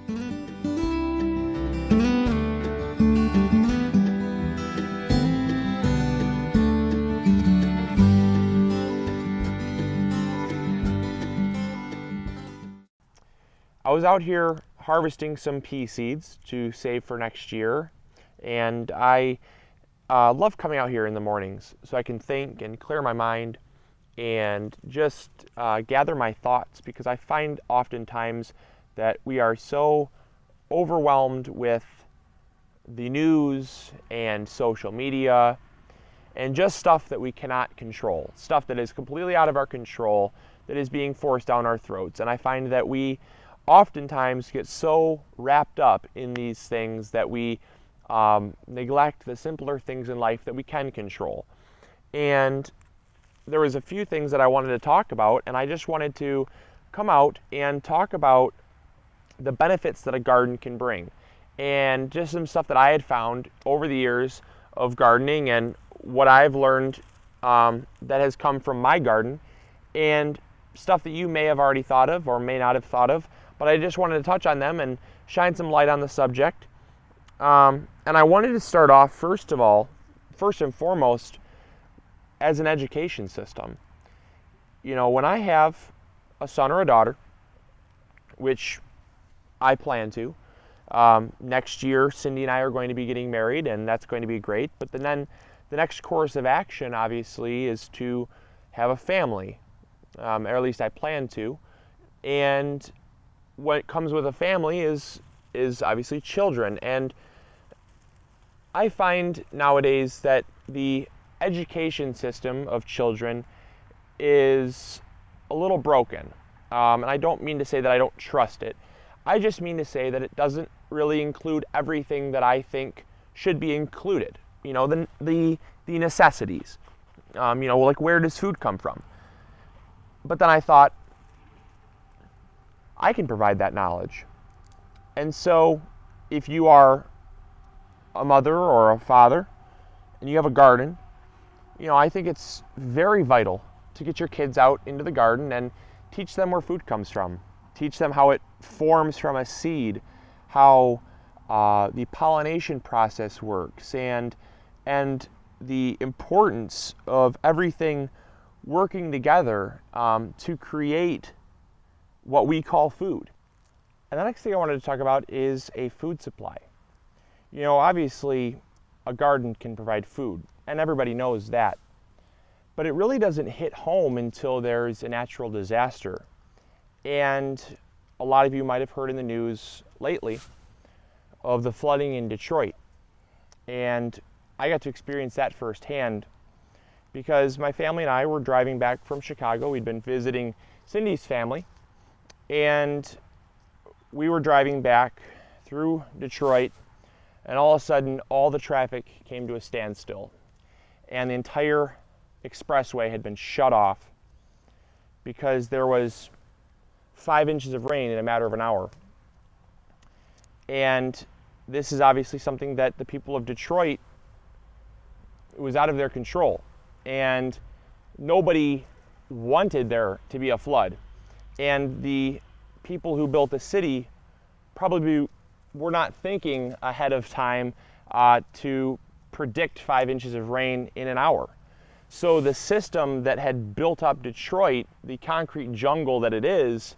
I was out here harvesting some pea seeds to save for next year, and I love coming out here in the mornings so I can think and clear my mind and just gather my thoughts, because I find oftentimes that we are so overwhelmed with the news and social media and just stuff that we cannot control, stuff that is completely out of our control, that is being forced down our throats. And I find that we oftentimes get so wrapped up in these things that we neglect the simpler things in life that we can control. And there was a few things that I wanted to talk about, and I just wanted to come out and talk about the benefits that a garden can bring, and just some stuff that I had found over the years of gardening and what I've learned that has come from my garden, and stuff that you may have already thought of or may not have thought of, but I just wanted to touch on them and shine some light on the subject. And I wanted to start off, first and foremost, as an education system. You know, when I have a son or a daughter, which I plan to, next year Cindy and I are going to be getting married, and that's going to be great. But then the next course of action, obviously, is to have a family, or at least I plan to. And what comes with a family is obviously children. And I find nowadays that the education system of children is a little broken. And I don't mean to say that I don't trust it. I just mean to say that it doesn't really include everything that I think should be included. You know, the necessities. You know, like, where does food come from? But then I thought, I can provide that knowledge. And so if you are a mother or a father and you have a garden, you know, I think it's very vital to get your kids out into the garden and teach them where food comes from. Teach them how it forms from a seed, how the pollination process works, and the importance of everything working together to create what we call food. And the next thing I wanted to talk about is a food supply. You know, obviously a garden can provide food, and everybody knows that. But it really doesn't hit home until there's a natural disaster. And a lot of you might have heard in the news lately of the flooding in Detroit. And I got to experience that firsthand, because my family and I were driving back from Chicago. We'd been visiting Cindy's family, and we were driving back through Detroit, and all of a sudden all the traffic came to a standstill, and the entire expressway had been shut off because there was 5 inches of rain in a matter of an hour. And this is obviously something that the people of Detroit, it was out of their control, and nobody wanted there to be a flood. And the people who built the city probably were not thinking ahead of time to predict 5 inches of rain in an hour. So the system that had built up Detroit, the concrete jungle that it is,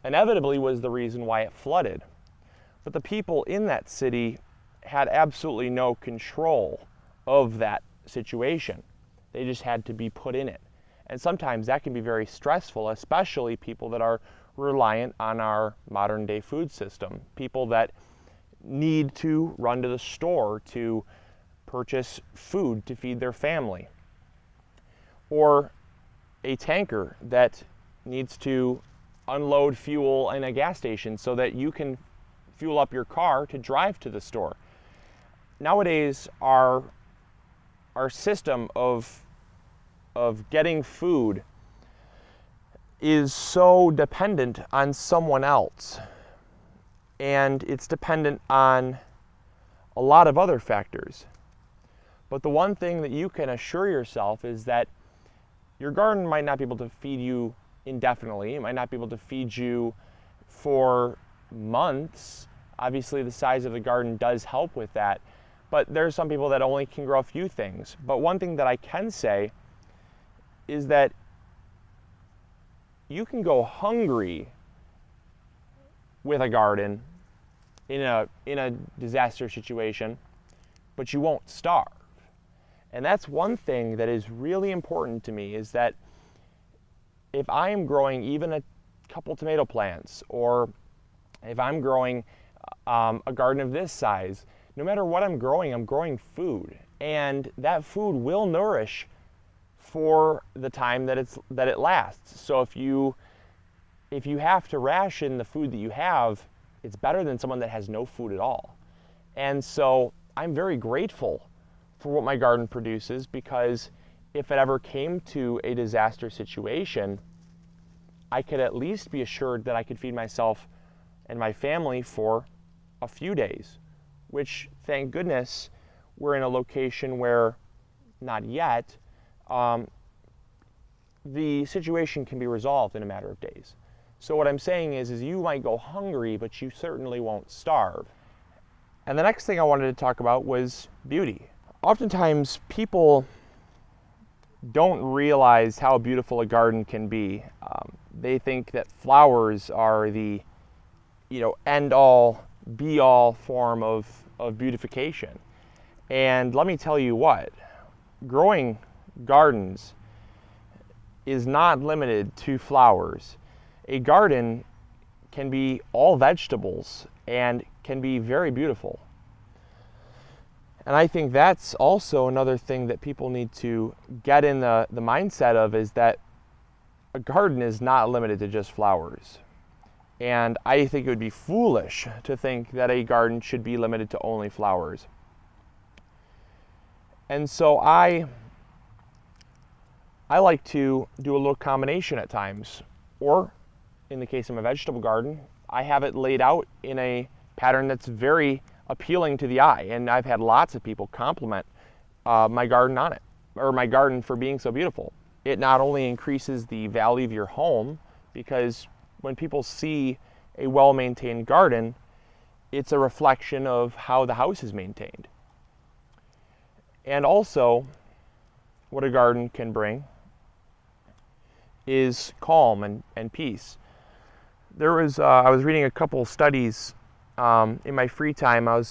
inevitably was the reason why it flooded. But the people in that city had absolutely no control of that situation. They just had to be put in it. And sometimes that can be very stressful, especially people that are reliant on our modern day food system. People that need to run to the store to purchase food to feed their family. Or a tanker that needs to unload fuel in a gas station so that you can fuel up your car to drive to the store. Nowadays, our system of getting food is so dependent on someone else, and it's dependent on a lot of other factors. But the one thing that you can assure yourself is that your garden might not be able to feed you indefinitely. It might not be able to feed you for months. Obviously, the size of the garden does help with that, but there's some people that only can grow a few things. But one thing that I can say is that you can go hungry with a garden in a disaster situation, but you won't starve. And that's one thing that is really important to me, is that if I am growing even a couple tomato plants, or if I'm growing a garden of this size, no matter what I'm growing food, and that food will nourish for the time that it lasts. So if you have to ration the food that you have, it's better than someone that has no food at all. And so I'm very grateful for what my garden produces, because if it ever came to a disaster situation, I could at least be assured that I could feed myself and my family for a few days, which, thank goodness, we're in a location where, not yet, the situation can be resolved in a matter of days. So what I'm saying is you might go hungry, but you certainly won't starve. And the next thing I wanted to talk about was beauty. Oftentimes people don't realize how beautiful a garden can be. They think that flowers are the end-all, be-all form of beautification. And let me tell you what, growing gardens is not limited to flowers. A garden can be all vegetables and can be very beautiful. And I think that's also another thing that people need to get in the mindset of, is that a garden is not limited to just flowers. And I think it would be foolish to think that a garden should be limited to only flowers. And so I like to do a little combination at times. Or, in the case of a vegetable garden, I have it laid out in a pattern that's very appealing to the eye. And I've had lots of people compliment my garden on it, or my garden for being so beautiful. It not only increases the value of your home, because when people see a well-maintained garden, it's a reflection of how the house is maintained. And also, what a garden can bring is calm and peace. I was reading a couple studies in my free time. I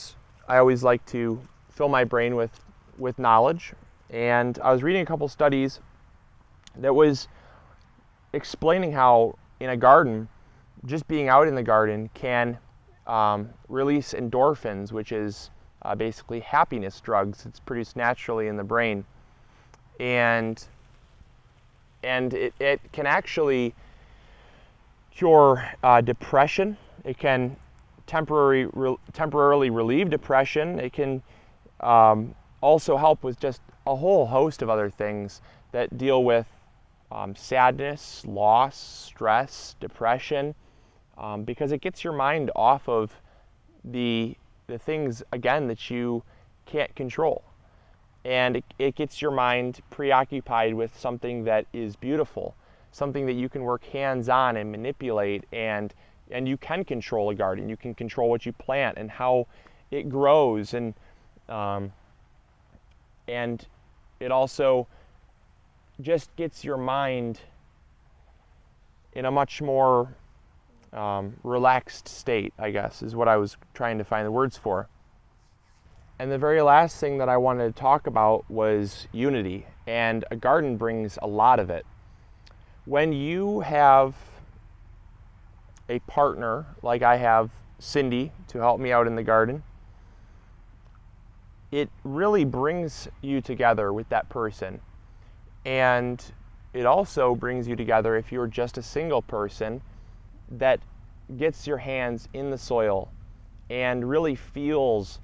always like to fill my brain with knowledge, and I was reading a couple studies that was explaining how in a garden, just being out in the garden can release endorphins, which is basically happiness drugs. It's produced naturally in the brain, and it can actually cure depression. It can temporarily relieve depression. It can also help with just a whole host of other things that deal with sadness, loss, stress, depression, because it gets your mind off of the things, again, that you can't control. And it gets your mind preoccupied with something that is beautiful, something that you can work hands-on and manipulate, and you can control a garden. You can control what you plant and how it grows, and it also just gets your mind in a much more relaxed state, I guess, is what I was trying to find the words for. And the very last thing that I wanted to talk about was unity, and a garden brings a lot of it. When you have a partner, like I have Cindy to help me out in the garden, it really brings you together with that person. And it also brings you together if you're just a single person that gets your hands in the soil and really feels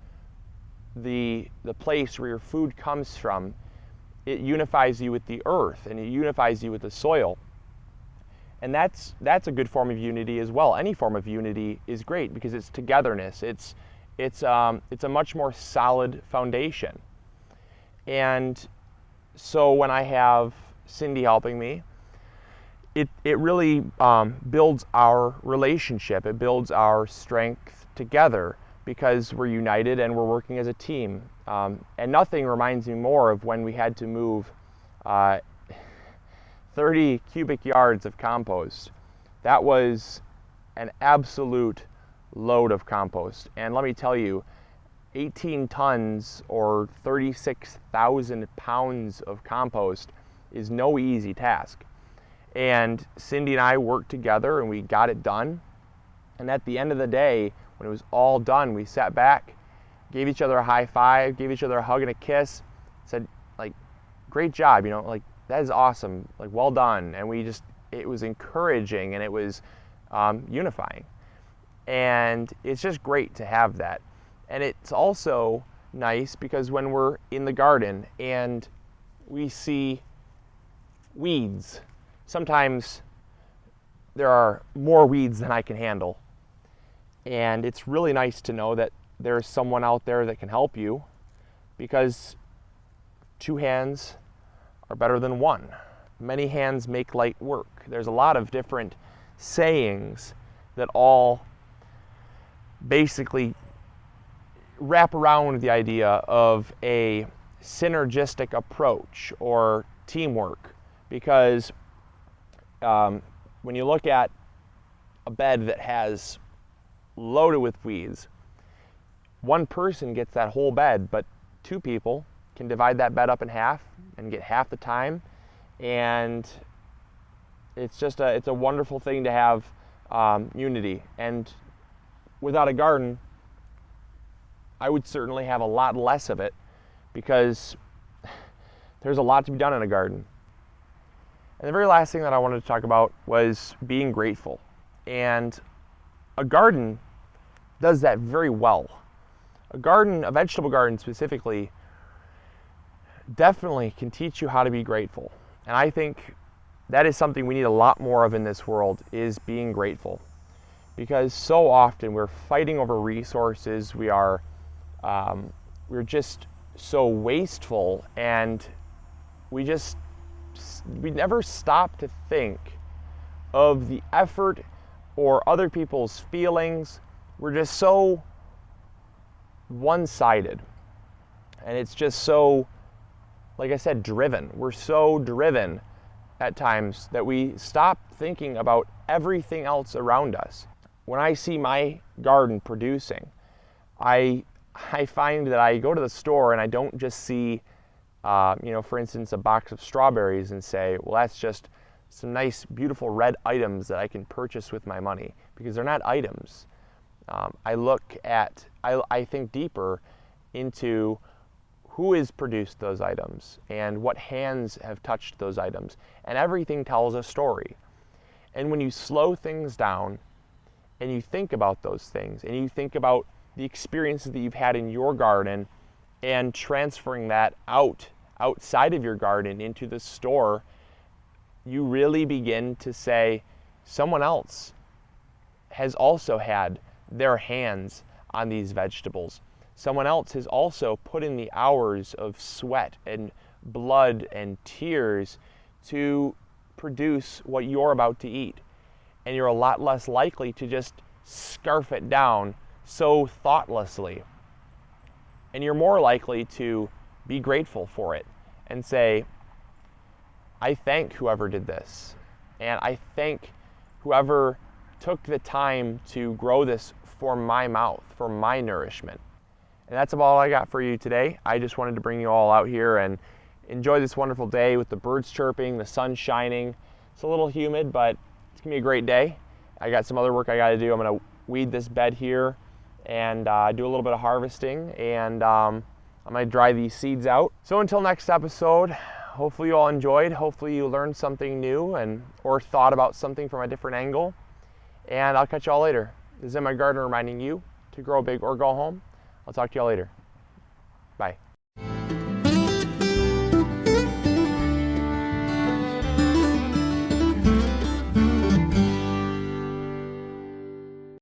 the place where your food comes from. It unifies you with the earth, and it unifies you with the soil. And that's a good form of unity as well. Any form of unity is great because it's togetherness. It's a much more solid foundation. And so when I have Cindy helping me, it really builds our relationship. It builds our strength together because we're united and we're working as a team. And nothing reminds me more of when we had to move 30 cubic yards of compost. That was an absolute load of compost. And let me tell you, 18 tons or 36,000 pounds of compost is no easy task. And Cindy and I worked together and we got it done. And at the end of the day, when it was all done, we sat back, gave each other a high five, gave each other a hug and a kiss, said, like, great job, you know, like, that is awesome, like, well done. And it was encouraging and it was unifying. And it's just great to have that. And it's also nice because when we're in the garden and we see weeds, sometimes there are more weeds than I can handle. And it's really nice to know that there's someone out there that can help you, because 2 hands are better than 1. Many hands make light work. There's a lot of different sayings that all basically wrap around the idea of a synergistic approach or teamwork, because when you look at a bed that has loaded with weeds, 1 person gets that whole bed, but 2 people can divide that bed up in half and get half the time. And it's a wonderful thing to have unity. And without a garden, I would certainly have a lot less of it, because there's a lot to be done in a garden. And the very last thing that I wanted to talk about was being grateful. And a garden does that very well. A vegetable garden specifically, definitely can teach you how to be grateful. And I think that is something we need a lot more of in this world, is being grateful. Because so often we're fighting over resources, we're just so wasteful, and we never stop to think of the effort or other people's feelings. We're just so one-sided, and it's just so, like I said, driven. We're so driven at times that we stop thinking about everything else around us. When I see my garden producing, I find that I go to the store and I don't just see, for instance, a box of strawberries and say, well, that's just some nice, beautiful red items that I can purchase with my money, because they're not items. I think deeper into who has produced those items and what hands have touched those items, and everything tells a story. And when you slow things down and you think about those things, and you think about the experiences that you've had in your garden and transferring that outside of your garden into the store, you really begin to say, someone else has also had their hands on these vegetables. Someone else has also put in the hours of sweat and blood and tears to produce what you're about to eat. And you're a lot less likely to just scarf it down so thoughtlessly. And you're more likely to be grateful for it and say, I thank whoever did this, and I thank whoever took the time to grow this for my mouth, for my nourishment. And that's about all I got for you today. I just wanted to bring you all out here and enjoy this wonderful day with the birds chirping, the sun shining. It's a little humid, but it's gonna be a great day. I got some other work I gotta do. I'm gonna weed this bed here and do a little bit of harvesting, and I'm gonna dry these seeds out. So until next episode, hopefully you all enjoyed. Hopefully you learned something new or thought about something from a different angle. And I'll catch you all later. This is MIgardener reminding you to grow big or go home. I'll talk to you all later. Bye.